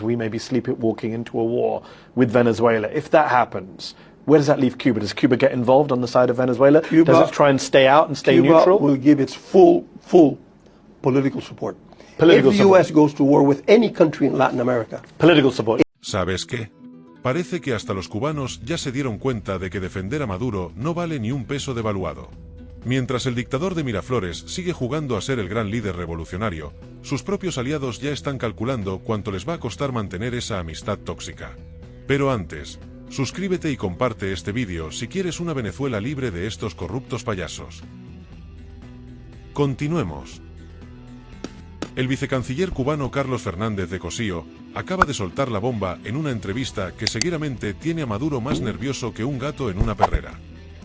We may be sleepwalking into a war with Venezuela. If that happens, where does that leave Cuba? Does Cuba get involved on the side of Venezuela? Does it try and stay out and stay neutral? Cuba will give its full political support. If the U.S. goes to war with any country in Latin America. Political support. ¿Sabes qué? Parece que hasta los cubanos ya se dieron cuenta de que defender a Maduro no vale ni un peso devaluado. Mientras el dictador de Miraflores sigue jugando a ser el gran líder revolucionario, sus propios aliados ya están calculando cuánto les va a costar mantener esa amistad tóxica. Pero antes, suscríbete y comparte este vídeo si quieres una Venezuela libre de estos corruptos payasos. Continuemos. El vicecanciller cubano Carlos Fernández de Cosío acaba de soltar la bomba en una entrevista que seguramente tiene a Maduro más nervioso que un gato en una perrera.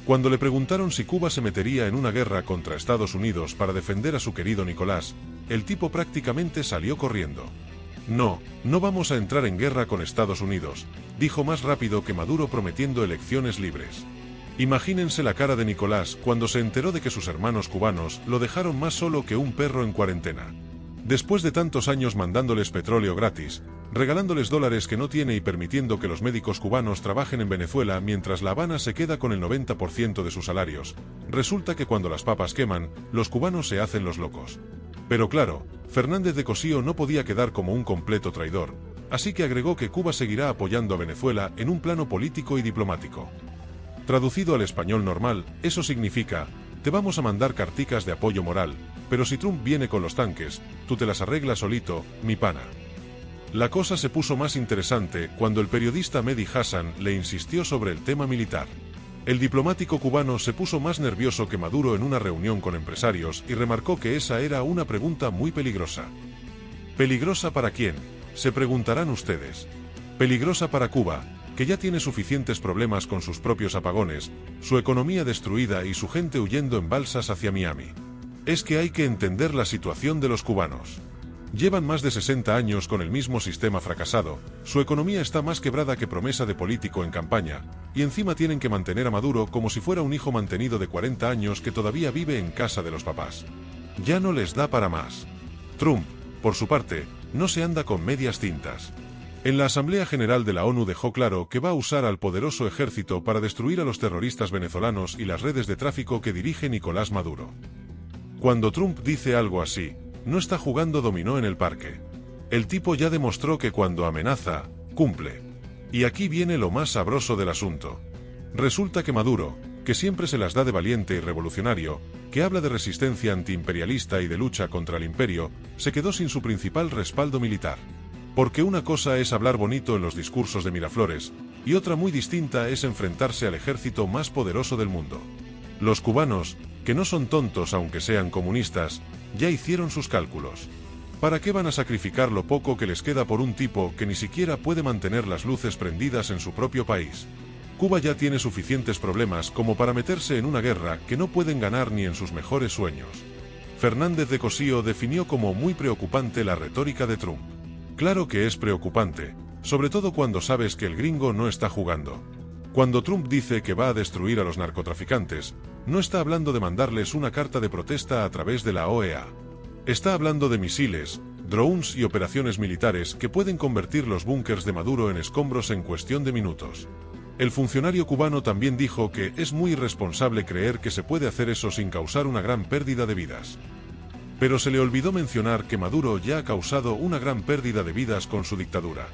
Cuando le preguntaron si Cuba se metería en una guerra contra Estados Unidos para defender a su querido Nicolás, el tipo prácticamente salió corriendo. No vamos a entrar en guerra con Estados Unidos, dijo más rápido que Maduro prometiendo elecciones libres. Imagínense la cara de Nicolás cuando se enteró de que sus hermanos cubanos lo dejaron más solo que un perro en cuarentena. Después de tantos años mandándoles petróleo gratis, regalándoles dólares que no tiene y permitiendo que los médicos cubanos trabajen en Venezuela mientras La Habana se queda con el 90% de sus salarios, resulta que cuando las papas queman, los cubanos se hacen los locos. Pero claro, Fernández de Cosío no podía quedar como un completo traidor, así que agregó que Cuba seguirá apoyando a Venezuela en un plano político y diplomático. Traducido al español normal, eso significa: te vamos a mandar carticas de apoyo moral, pero si Trump viene con los tanques, tú te las arreglas solito, mi pana. La cosa se puso más interesante cuando el periodista Mehdi Hassan le insistió sobre el tema militar. El diplomático cubano se puso más nervioso que Maduro en una reunión con empresarios y remarcó que esa era una pregunta muy peligrosa. ¿Peligrosa para quién?, se preguntarán ustedes. Peligrosa para Cuba, que ya tiene suficientes problemas con sus propios apagones, su economía destruida y su gente huyendo en balsas hacia Miami. Es que hay que entender la situación de los cubanos. Llevan más de 60 años con el mismo sistema fracasado, su economía está más quebrada que promesa de político en campaña, y encima tienen que mantener a Maduro como si fuera un hijo mantenido de 40 años que todavía vive en casa de los papás. Ya no les da para más. Trump, por su parte, no se anda con medias tintas. En la Asamblea General de la ONU dejó claro que va a usar al poderoso ejército para destruir a los terroristas venezolanos y las redes de tráfico que dirige Nicolás Maduro. Cuando Trump dice algo así, no está jugando dominó en el parque. El tipo ya demostró que cuando amenaza, cumple. Y aquí viene lo más sabroso del asunto. Resulta que Maduro, que siempre se las da de valiente y revolucionario, que habla de resistencia antiimperialista y de lucha contra el imperio, se quedó sin su principal respaldo militar. Porque una cosa es hablar bonito en los discursos de Miraflores, y otra muy distinta es enfrentarse al ejército más poderoso del mundo. Los cubanos, que no son tontos aunque sean comunistas, ya hicieron sus cálculos. ¿Para qué van a sacrificar lo poco que les queda por un tipo que ni siquiera puede mantener las luces prendidas en su propio país? Cuba ya tiene suficientes problemas como para meterse en una guerra que no pueden ganar ni en sus mejores sueños. Fernández de Cosío definió como muy preocupante la retórica de Trump. Claro que es preocupante, sobre todo cuando sabes que el gringo no está jugando. Cuando Trump dice que va a destruir a los narcotraficantes, no está hablando de mandarles una carta de protesta a través de la OEA. Está hablando de misiles, drones y operaciones militares que pueden convertir los búnkers de Maduro en escombros en cuestión de minutos. El funcionario cubano también dijo que es muy irresponsable creer que se puede hacer eso sin causar una gran pérdida de vidas. Pero se le olvidó mencionar que Maduro ya ha causado una gran pérdida de vidas con su dictadura.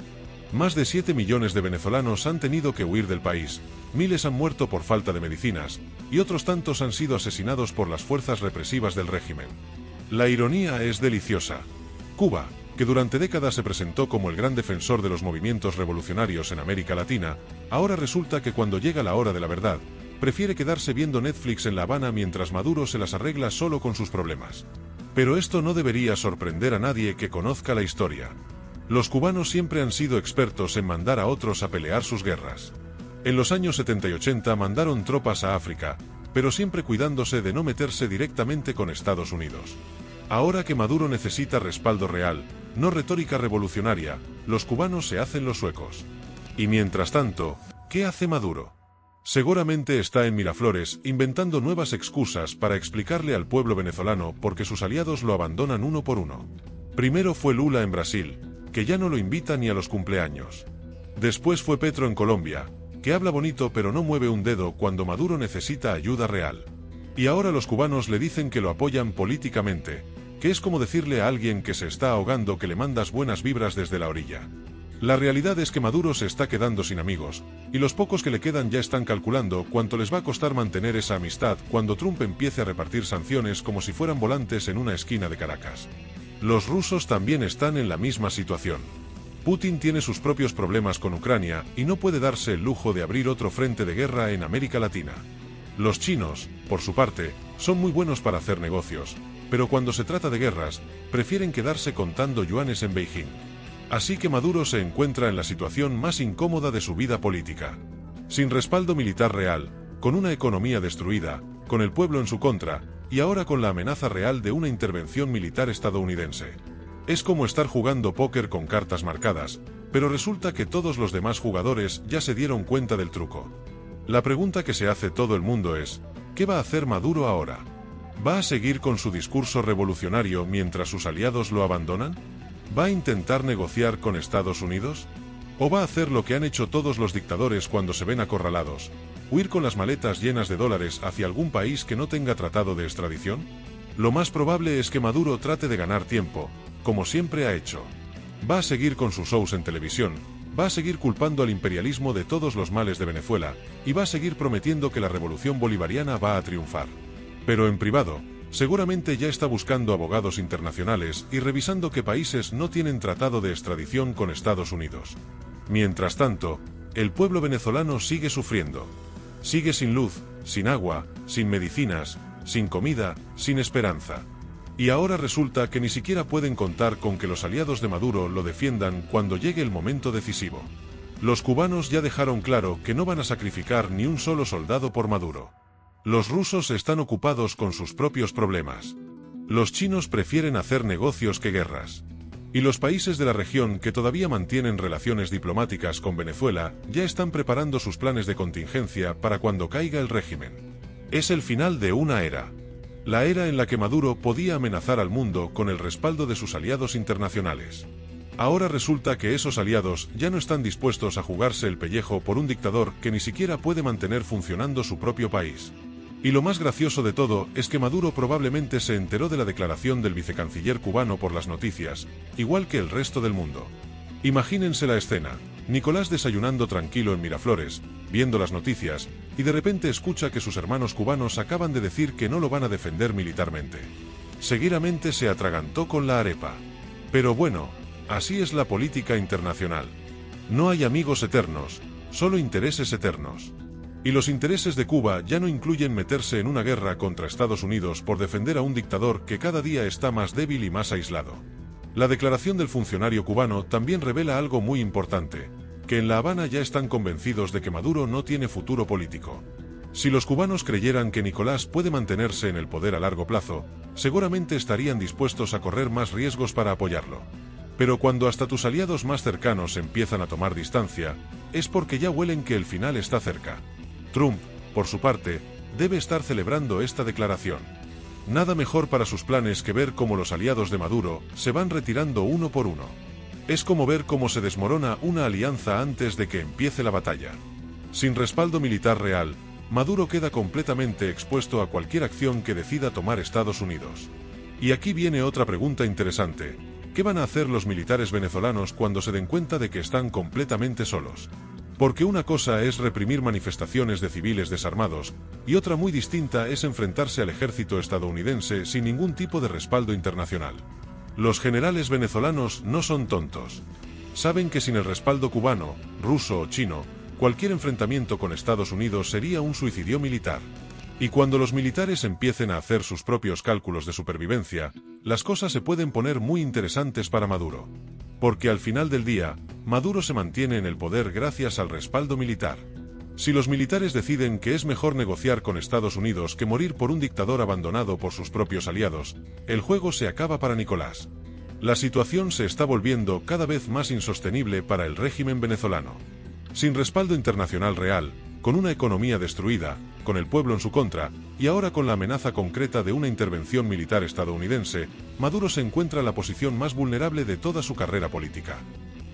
Más de 7 millones de venezolanos han tenido que huir del país, miles han muerto por falta de medicinas, y otros tantos han sido asesinados por las fuerzas represivas del régimen. La ironía es deliciosa. Cuba, que durante décadas se presentó como el gran defensor de los movimientos revolucionarios en América Latina, ahora resulta que cuando llega la hora de la verdad, prefiere quedarse viendo Netflix en La Habana mientras Maduro se las arregla solo con sus problemas. Pero esto no debería sorprender a nadie que conozca la historia. Los cubanos siempre han sido expertos en mandar a otros a pelear sus guerras. En los años 70 y 80 mandaron tropas a África, pero siempre cuidándose de no meterse directamente con Estados Unidos. Ahora que Maduro necesita respaldo real, no retórica revolucionaria, los cubanos se hacen los suecos. Y mientras tanto, ¿qué hace Maduro? Seguramente está en Miraflores inventando nuevas excusas para explicarle al pueblo venezolano por qué sus aliados lo abandonan uno por uno. Primero fue Lula en Brasil, que ya no lo invita ni a los cumpleaños. Después fue Petro en Colombia, que habla bonito pero no mueve un dedo cuando Maduro necesita ayuda real. Y ahora los cubanos le dicen que lo apoyan políticamente, que es como decirle a alguien que se está ahogando que le mandas buenas vibras desde la orilla. La realidad es que Maduro se está quedando sin amigos, y los pocos que le quedan ya están calculando cuánto les va a costar mantener esa amistad cuando Trump empiece a repartir sanciones como si fueran volantes en una esquina de Caracas. Los rusos también están en la misma situación. Putin tiene sus propios problemas con Ucrania y no puede darse el lujo de abrir otro frente de guerra en América Latina. Los chinos, por su parte, son muy buenos para hacer negocios, pero cuando se trata de guerras, prefieren quedarse contando yuanes en Beijing. Así que Maduro se encuentra en la situación más incómoda de su vida política. Sin respaldo militar real, con una economía destruida, con el pueblo en su contra, y ahora con la amenaza real de una intervención militar estadounidense. Es como estar jugando póker con cartas marcadas, pero resulta que todos los demás jugadores ya se dieron cuenta del truco. La pregunta que se hace todo el mundo es, ¿qué va a hacer Maduro ahora? ¿Va a seguir con su discurso revolucionario mientras sus aliados lo abandonan? ¿Va a intentar negociar con Estados Unidos? ¿O va a hacer lo que han hecho todos los dictadores cuando se ven acorralados? ¿Huir con las maletas llenas de dólares hacia algún país que no tenga tratado de extradición? Lo más probable es que Maduro trate de ganar tiempo, como siempre ha hecho. Va a seguir con sus shows en televisión, va a seguir culpando al imperialismo de todos los males de Venezuela, y va a seguir prometiendo que la revolución bolivariana va a triunfar. Pero en privado, seguramente ya está buscando abogados internacionales y revisando qué países no tienen tratado de extradición con Estados Unidos. Mientras tanto, el pueblo venezolano sigue sufriendo. Sigue sin luz, sin agua, sin medicinas, sin comida, sin esperanza. Y ahora resulta que ni siquiera pueden contar con que los aliados de Maduro lo defiendan cuando llegue el momento decisivo. Los cubanos ya dejaron claro que no van a sacrificar ni un solo soldado por Maduro. Los rusos están ocupados con sus propios problemas. Los chinos prefieren hacer negocios que guerras. Y los países de la región que todavía mantienen relaciones diplomáticas con Venezuela ya están preparando sus planes de contingencia para cuando caiga el régimen. Es el final de una era. La era en la que Maduro podía amenazar al mundo con el respaldo de sus aliados internacionales. Ahora resulta que esos aliados ya no están dispuestos a jugarse el pellejo por un dictador que ni siquiera puede mantener funcionando su propio país. Y lo más gracioso de todo es que Maduro probablemente se enteró de la declaración del vicecanciller cubano por las noticias, igual que el resto del mundo. Imagínense la escena, Nicolás desayunando tranquilo en Miraflores, viendo las noticias, y de repente escucha que sus hermanos cubanos acaban de decir que no lo van a defender militarmente. Seguidamente se atragantó con la arepa. Pero bueno, así es la política internacional. No hay amigos eternos, solo intereses eternos. Y los intereses de Cuba ya no incluyen meterse en una guerra contra Estados Unidos por defender a un dictador que cada día está más débil y más aislado. La declaración del funcionario cubano también revela algo muy importante, que en La Habana ya están convencidos de que Maduro no tiene futuro político. Si los cubanos creyeran que Nicolás puede mantenerse en el poder a largo plazo, seguramente estarían dispuestos a correr más riesgos para apoyarlo. Pero cuando hasta tus aliados más cercanos empiezan a tomar distancia, es porque ya huelen que el final está cerca. Trump, por su parte, debe estar celebrando esta declaración. Nada mejor para sus planes que ver cómo los aliados de Maduro se van retirando uno por uno. Es como ver cómo se desmorona una alianza antes de que empiece la batalla. Sin respaldo militar real, Maduro queda completamente expuesto a cualquier acción que decida tomar Estados Unidos. Y aquí viene otra pregunta interesante. ¿Qué van a hacer los militares venezolanos cuando se den cuenta de que están completamente solos? Porque una cosa es reprimir manifestaciones de civiles desarmados, y otra muy distinta es enfrentarse al ejército estadounidense sin ningún tipo de respaldo internacional. Los generales venezolanos no son tontos. Saben que sin el respaldo cubano, ruso o chino, cualquier enfrentamiento con Estados Unidos sería un suicidio militar. Y cuando los militares empiecen a hacer sus propios cálculos de supervivencia, las cosas se pueden poner muy interesantes para Maduro. Porque al final del día, Maduro se mantiene en el poder gracias al respaldo militar. Si los militares deciden que es mejor negociar con Estados Unidos que morir por un dictador abandonado por sus propios aliados, el juego se acaba para Nicolás. La situación se está volviendo cada vez más insostenible para el régimen venezolano. Sin respaldo internacional real, con una economía destruida, con el pueblo en su contra, y ahora con la amenaza concreta de una intervención militar estadounidense, Maduro se encuentra en la posición más vulnerable de toda su carrera política.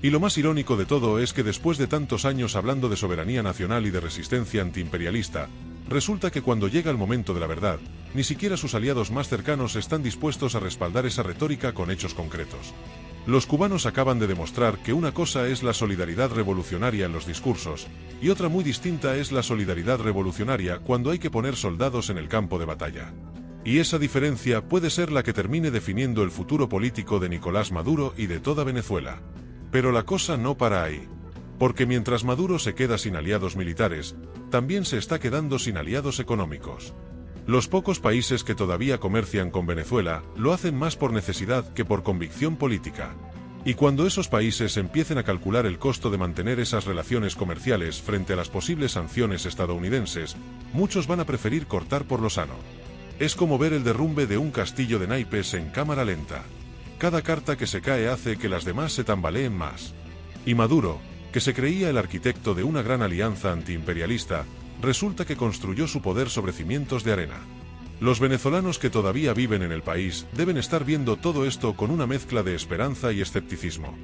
Y lo más irónico de todo es que después de tantos años hablando de soberanía nacional y de resistencia antiimperialista, resulta que cuando llega el momento de la verdad, ni siquiera sus aliados más cercanos están dispuestos a respaldar esa retórica con hechos concretos. Los cubanos acaban de demostrar que una cosa es la solidaridad revolucionaria en los discursos, y otra muy distinta es la solidaridad revolucionaria cuando hay que poner soldados en el campo de batalla. Y esa diferencia puede ser la que termine definiendo el futuro político de Nicolás Maduro y de toda Venezuela. Pero la cosa no para ahí. Porque mientras Maduro se queda sin aliados militares, también se está quedando sin aliados económicos. Los pocos países que todavía comercian con Venezuela lo hacen más por necesidad que por convicción política. Y cuando esos países empiecen a calcular el costo de mantener esas relaciones comerciales frente a las posibles sanciones estadounidenses, muchos van a preferir cortar por lo sano. Es como ver el derrumbe de un castillo de naipes en cámara lenta. Cada carta que se cae hace que las demás se tambaleen más. Y Maduro, que se creía el arquitecto de una gran alianza antiimperialista, resulta que construyó su poder sobre cimientos de arena. Los venezolanos que todavía viven en el país deben estar viendo todo esto con una mezcla de esperanza y escepticismo.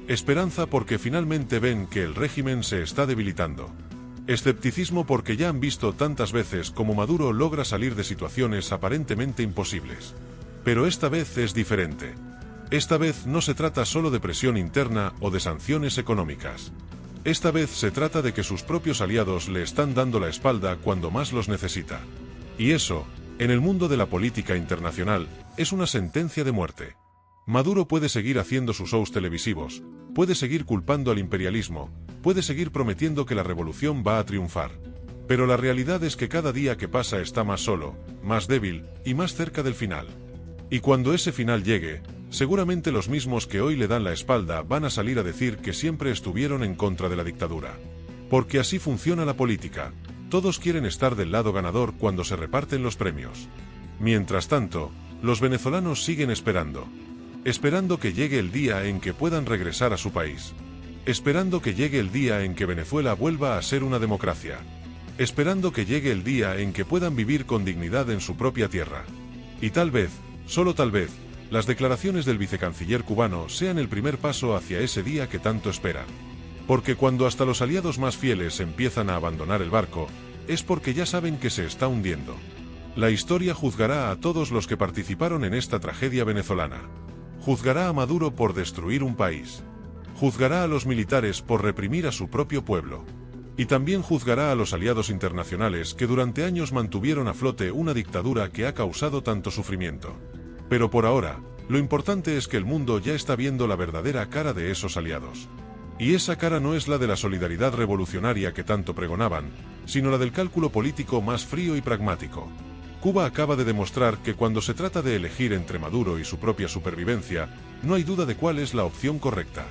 Esperanza porque finalmente ven que el régimen se está debilitando. Escepticismo porque ya han visto tantas veces cómo Maduro logra salir de situaciones aparentemente imposibles. Pero esta vez es diferente. Esta vez no se trata solo de presión interna o de sanciones económicas. Esta vez se trata de que sus propios aliados le están dando la espalda cuando más los necesita. Y eso, en el mundo de la política internacional, es una sentencia de muerte. Maduro puede seguir haciendo sus shows televisivos, puede seguir culpando al imperialismo, puede seguir prometiendo que la revolución va a triunfar. Pero la realidad es que cada día que pasa está más solo, más débil y más cerca del final. Y cuando ese final llegue, seguramente los mismos que hoy le dan la espalda van a salir a decir que siempre estuvieron en contra de la dictadura. Porque así funciona la política. Todos quieren estar del lado ganador cuando se reparten los premios. Mientras tanto, los venezolanos siguen esperando. Esperando que llegue el día en que puedan regresar a su país. Esperando que llegue el día en que Venezuela vuelva a ser una democracia. Esperando que llegue el día en que puedan vivir con dignidad en su propia tierra. Y tal vez, solo tal vez, las declaraciones del vicecanciller cubano sean el primer paso hacia ese día que tanto esperan. Porque cuando hasta los aliados más fieles empiezan a abandonar el barco, es porque ya saben que se está hundiendo. La historia juzgará a todos los que participaron en esta tragedia venezolana. Juzgará a Maduro por destruir un país. Juzgará a los militares por reprimir a su propio pueblo. Y también juzgará a los aliados internacionales que durante años mantuvieron a flote una dictadura que ha causado tanto sufrimiento. Pero por ahora, lo importante es que el mundo ya está viendo la verdadera cara de esos aliados. Y esa cara no es la de la solidaridad revolucionaria que tanto pregonaban, sino la del cálculo político más frío y pragmático. Cuba acaba de demostrar que cuando se trata de elegir entre Maduro y su propia supervivencia, no hay duda de cuál es la opción correcta.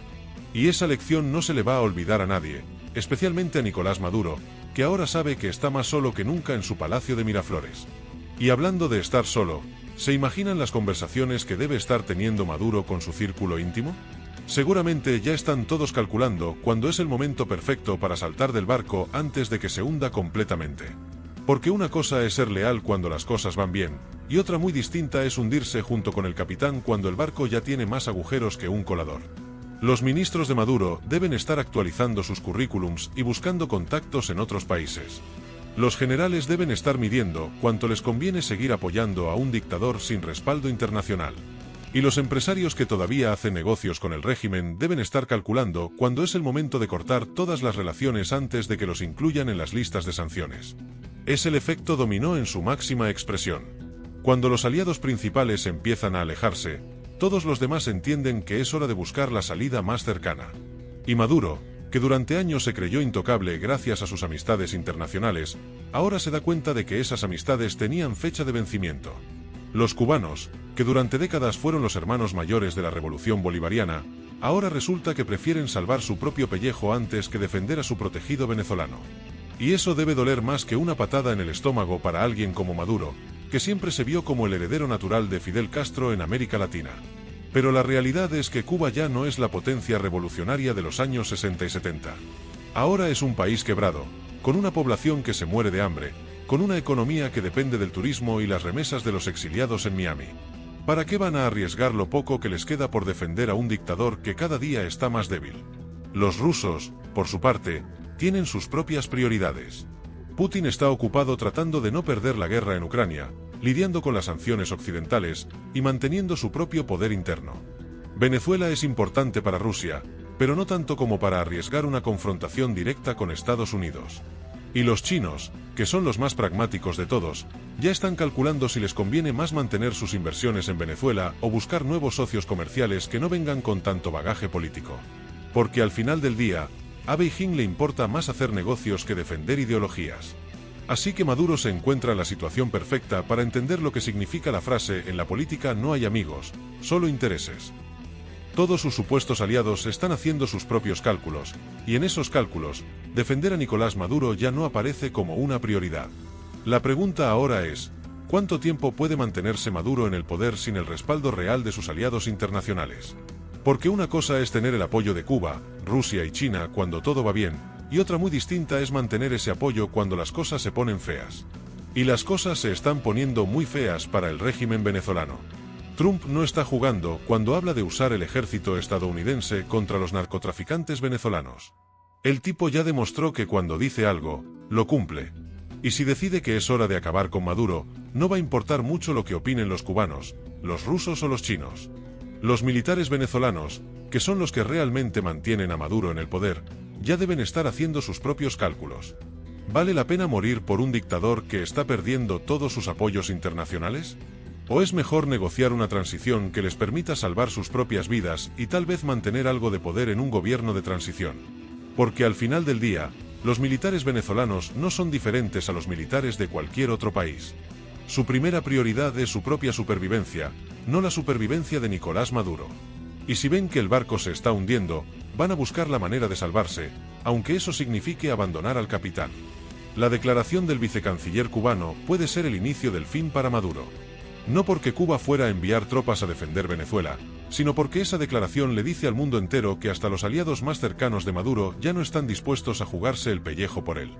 Y esa lección no se le va a olvidar a nadie, especialmente a Nicolás Maduro, que ahora sabe que está más solo que nunca en su palacio de Miraflores. Y hablando de estar solo, ¿se imaginan las conversaciones que debe estar teniendo Maduro con su círculo íntimo? Seguramente ya están todos calculando cuándo es el momento perfecto para saltar del barco antes de que se hunda completamente. Porque una cosa es ser leal cuando las cosas van bien, y otra muy distinta es hundirse junto con el capitán cuando el barco ya tiene más agujeros que un colador. Los ministros de Maduro deben estar actualizando sus currículums y buscando contactos en otros países. Los generales deben estar midiendo cuánto les conviene seguir apoyando a un dictador sin respaldo internacional. Y los empresarios que todavía hacen negocios con el régimen deben estar calculando cuándo es el momento de cortar todas las relaciones antes de que los incluyan en las listas de sanciones. Es el efecto dominó en su máxima expresión. Cuando los aliados principales empiezan a alejarse, todos los demás entienden que es hora de buscar la salida más cercana. Y Maduro, que durante años se creyó intocable gracias a sus amistades internacionales, ahora se da cuenta de que esas amistades tenían fecha de vencimiento. Los cubanos, que durante décadas fueron los hermanos mayores de la revolución bolivariana, ahora resulta que prefieren salvar su propio pellejo antes que defender a su protegido venezolano. Y eso debe doler más que una patada en el estómago para alguien como Maduro, que siempre se vio como el heredero natural de Fidel Castro en América Latina. Pero la realidad es que Cuba ya no es la potencia revolucionaria de los años 60 y 70. Ahora es un país quebrado, con una población que se muere de hambre, con una economía que depende del turismo y las remesas de los exiliados en Miami. ¿Para qué van a arriesgar lo poco que les queda por defender a un dictador que cada día está más débil? Los rusos, por su parte, tienen sus propias prioridades. Putin está ocupado tratando de no perder la guerra en Ucrania, lidiando con las sanciones occidentales y manteniendo su propio poder interno. Venezuela es importante para Rusia, pero no tanto como para arriesgar una confrontación directa con Estados Unidos. Y los chinos, que son los más pragmáticos de todos, ya están calculando si les conviene más mantener sus inversiones en Venezuela o buscar nuevos socios comerciales que no vengan con tanto bagaje político. Porque al final del día, a Beijing le importa más hacer negocios que defender ideologías. Así que Maduro se encuentra en la situación perfecta para entender lo que significa la frase "en la política no hay amigos, solo intereses". Todos sus supuestos aliados están haciendo sus propios cálculos, y en esos cálculos, defender a Nicolás Maduro ya no aparece como una prioridad. La pregunta ahora es, ¿cuánto tiempo puede mantenerse Maduro en el poder sin el respaldo real de sus aliados internacionales? Porque una cosa es tener el apoyo de Cuba, Rusia y China cuando todo va bien, y otra muy distinta es mantener ese apoyo cuando las cosas se ponen feas. Y las cosas se están poniendo muy feas para el régimen venezolano. Trump no está jugando cuando habla de usar el ejército estadounidense contra los narcotraficantes venezolanos. El tipo ya demostró que cuando dice algo, lo cumple. Y si decide que es hora de acabar con Maduro, no va a importar mucho lo que opinen los cubanos, los rusos o los chinos. Los militares venezolanos, que son los que realmente mantienen a Maduro en el poder, ya deben estar haciendo sus propios cálculos. ¿Vale la pena morir por un dictador que está perdiendo todos sus apoyos internacionales? ¿O es mejor negociar una transición que les permita salvar sus propias vidas y tal vez mantener algo de poder en un gobierno de transición? Porque al final del día, los militares venezolanos no son diferentes a los militares de cualquier otro país. Su primera prioridad es su propia supervivencia, no la supervivencia de Nicolás Maduro. Y si ven que el barco se está hundiendo, van a buscar la manera de salvarse, aunque eso signifique abandonar al capitán. La declaración del vicecanciller cubano puede ser el inicio del fin para Maduro. No porque Cuba fuera a enviar tropas a defender Venezuela, sino porque esa declaración le dice al mundo entero que hasta los aliados más cercanos de Maduro ya no están dispuestos a jugarse el pellejo por él.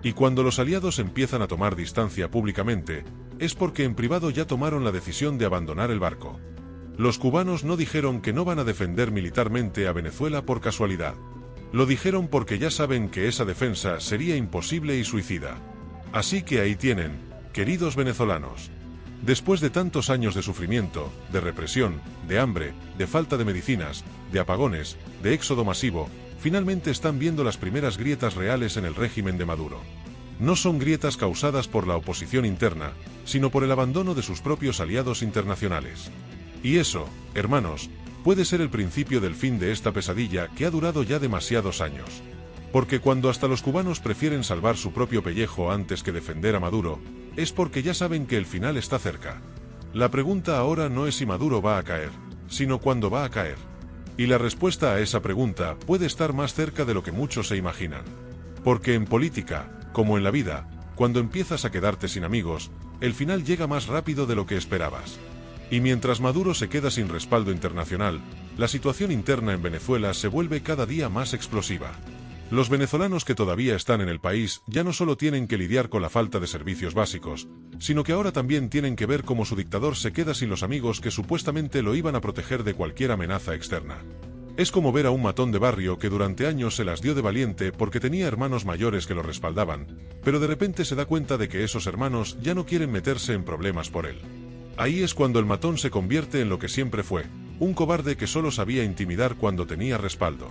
Y cuando los aliados empiezan a tomar distancia públicamente, es porque en privado ya tomaron la decisión de abandonar el barco. Los cubanos no dijeron que no van a defender militarmente a Venezuela por casualidad. Lo dijeron porque ya saben que esa defensa sería imposible y suicida. Así que ahí tienen, queridos venezolanos. Después de tantos años de sufrimiento, de represión, de hambre, de falta de medicinas, de apagones, de éxodo masivo, finalmente están viendo las primeras grietas reales en el régimen de Maduro. No son grietas causadas por la oposición interna, sino por el abandono de sus propios aliados internacionales. Y eso, hermanos, puede ser el principio del fin de esta pesadilla que ha durado ya demasiados años. Porque cuando hasta los cubanos prefieren salvar su propio pellejo antes que defender a Maduro, es porque ya saben que el final está cerca. La pregunta ahora no es si Maduro va a caer, sino cuándo va a caer. Y la respuesta a esa pregunta puede estar más cerca de lo que muchos se imaginan. Porque en política, como en la vida, cuando empiezas a quedarte sin amigos, el final llega más rápido de lo que esperabas. Y mientras Maduro se queda sin respaldo internacional, la situación interna en Venezuela se vuelve cada día más explosiva. Los venezolanos que todavía están en el país ya no solo tienen que lidiar con la falta de servicios básicos, sino que ahora también tienen que ver cómo su dictador se queda sin los amigos que supuestamente lo iban a proteger de cualquier amenaza externa. Es como ver a un matón de barrio que durante años se las dio de valiente porque tenía hermanos mayores que lo respaldaban, pero de repente se da cuenta de que esos hermanos ya no quieren meterse en problemas por él. Ahí es cuando el matón se convierte en lo que siempre fue, un cobarde que solo sabía intimidar cuando tenía respaldo.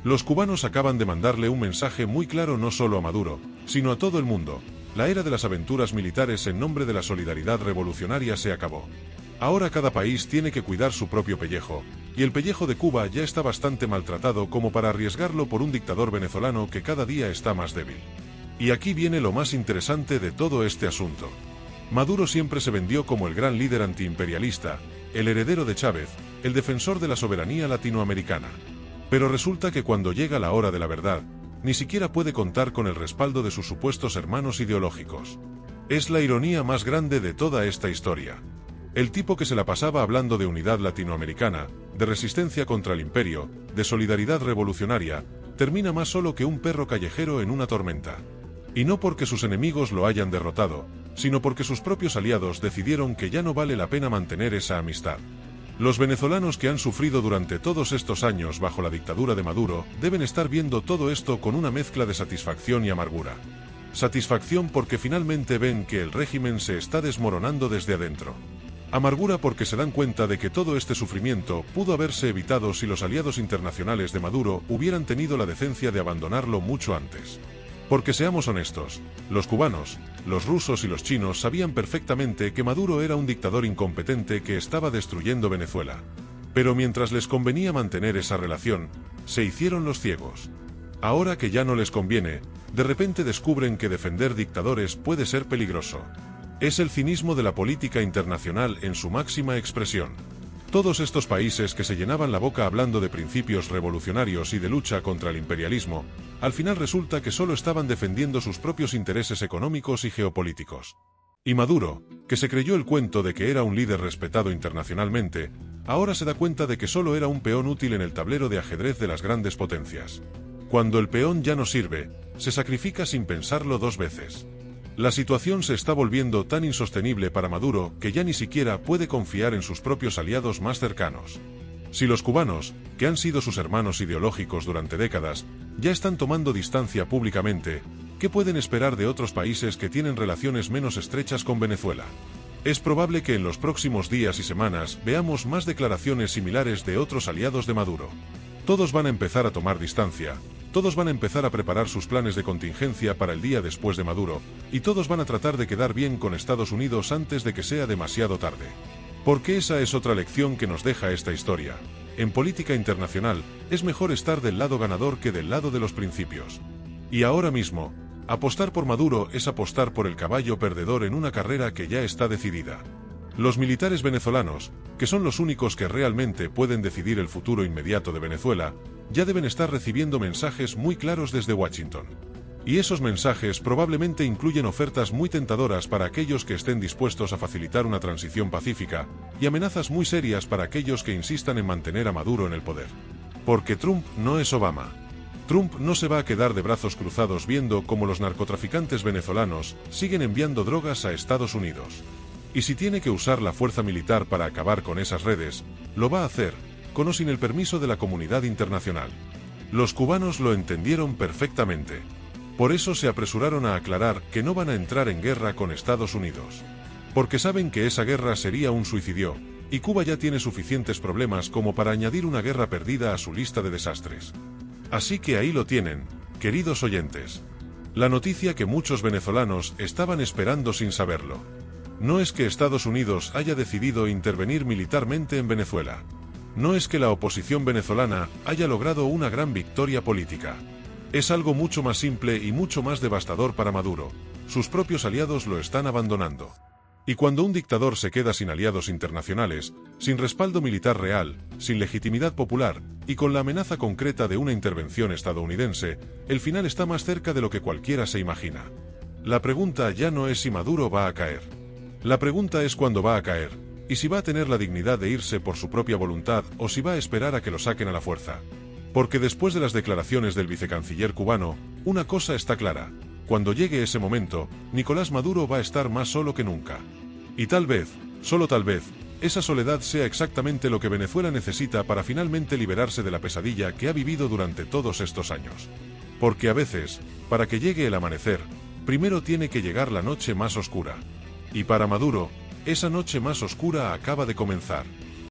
Los cubanos acaban de mandarle un mensaje muy claro no solo a Maduro, sino a todo el mundo: la era de las aventuras militares en nombre de la solidaridad revolucionaria se acabó. Ahora cada país tiene que cuidar su propio pellejo, y el pellejo de Cuba ya está bastante maltratado como para arriesgarlo por un dictador venezolano que cada día está más débil. Y aquí viene lo más interesante de todo este asunto. Maduro siempre se vendió como el gran líder antiimperialista, el heredero de Chávez, el defensor de la soberanía latinoamericana. Pero resulta que cuando llega la hora de la verdad, ni siquiera puede contar con el respaldo de sus supuestos hermanos ideológicos. Es la ironía más grande de toda esta historia. El tipo que se la pasaba hablando de unidad latinoamericana, de resistencia contra el imperio, de solidaridad revolucionaria, termina más solo que un perro callejero en una tormenta. Y no porque sus enemigos lo hayan derrotado, sino porque sus propios aliados decidieron que ya no vale la pena mantener esa amistad. Los venezolanos que han sufrido durante todos estos años bajo la dictadura de Maduro deben estar viendo todo esto con una mezcla de satisfacción y amargura. Satisfacción porque finalmente ven que el régimen se está desmoronando desde adentro. Amargura porque se dan cuenta de que todo este sufrimiento pudo haberse evitado si los aliados internacionales de Maduro hubieran tenido la decencia de abandonarlo mucho antes. Porque seamos honestos, los cubanos, los rusos y los chinos sabían perfectamente que Maduro era un dictador incompetente que estaba destruyendo Venezuela. Pero mientras les convenía mantener esa relación, se hicieron los ciegos. Ahora que ya no les conviene, de repente descubren que defender dictadores puede ser peligroso. Es el cinismo de la política internacional en su máxima expresión. Todos estos países que se llenaban la boca hablando de principios revolucionarios y de lucha contra el imperialismo, al final resulta que solo estaban defendiendo sus propios intereses económicos y geopolíticos. Y Maduro, que se creyó el cuento de que era un líder respetado internacionalmente, ahora se da cuenta de que solo era un peón útil en el tablero de ajedrez de las grandes potencias. Cuando el peón ya no sirve, se sacrifica sin pensarlo dos veces. La situación se está volviendo tan insostenible para Maduro que ya ni siquiera puede confiar en sus propios aliados más cercanos. Si los cubanos, que han sido sus hermanos ideológicos durante décadas, ya están tomando distancia públicamente, ¿qué pueden esperar de otros países que tienen relaciones menos estrechas con Venezuela? Es probable que en los próximos días y semanas veamos más declaraciones similares de otros aliados de Maduro. Todos van a empezar a tomar distancia, todos van a empezar a preparar sus planes de contingencia para el día después de Maduro, y todos van a tratar de quedar bien con Estados Unidos antes de que sea demasiado tarde. Porque esa es otra lección que nos deja esta historia. En política internacional, es mejor estar del lado ganador que del lado de los principios. Y ahora mismo, apostar por Maduro es apostar por el caballo perdedor en una carrera que ya está decidida. Los militares venezolanos, que son los únicos que realmente pueden decidir el futuro inmediato de Venezuela, ya deben estar recibiendo mensajes muy claros desde Washington. Y esos mensajes probablemente incluyen ofertas muy tentadoras para aquellos que estén dispuestos a facilitar una transición pacífica, y amenazas muy serias para aquellos que insistan en mantener a Maduro en el poder. Porque Trump no es Obama. Trump no se va a quedar de brazos cruzados viendo cómo los narcotraficantes venezolanos siguen enviando drogas a Estados Unidos. Y si tiene que usar la fuerza militar para acabar con esas redes, lo va a hacer, con o sin el permiso de la comunidad internacional. Los cubanos lo entendieron perfectamente. Por eso se apresuraron a aclarar que no van a entrar en guerra con Estados Unidos. Porque saben que esa guerra sería un suicidio, y Cuba ya tiene suficientes problemas como para añadir una guerra perdida a su lista de desastres. Así que ahí lo tienen, queridos oyentes. La noticia que muchos venezolanos estaban esperando sin saberlo. No es que Estados Unidos haya decidido intervenir militarmente en Venezuela. No es que la oposición venezolana haya logrado una gran victoria política. Es algo mucho más simple y mucho más devastador para Maduro. Sus propios aliados lo están abandonando. Y cuando un dictador se queda sin aliados internacionales, sin respaldo militar real, sin legitimidad popular, y con la amenaza concreta de una intervención estadounidense, el final está más cerca de lo que cualquiera se imagina. La pregunta ya no es si Maduro va a caer. La pregunta es cuándo va a caer, y si va a tener la dignidad de irse por su propia voluntad o si va a esperar a que lo saquen a la fuerza. Porque después de las declaraciones del vicecanciller cubano, una cosa está clara: cuando llegue ese momento, Nicolás Maduro va a estar más solo que nunca. Y tal vez, solo tal vez, esa soledad sea exactamente lo que Venezuela necesita para finalmente liberarse de la pesadilla que ha vivido durante todos estos años. Porque a veces, para que llegue el amanecer, primero tiene que llegar la noche más oscura. Y para Maduro, esa noche más oscura acaba de comenzar.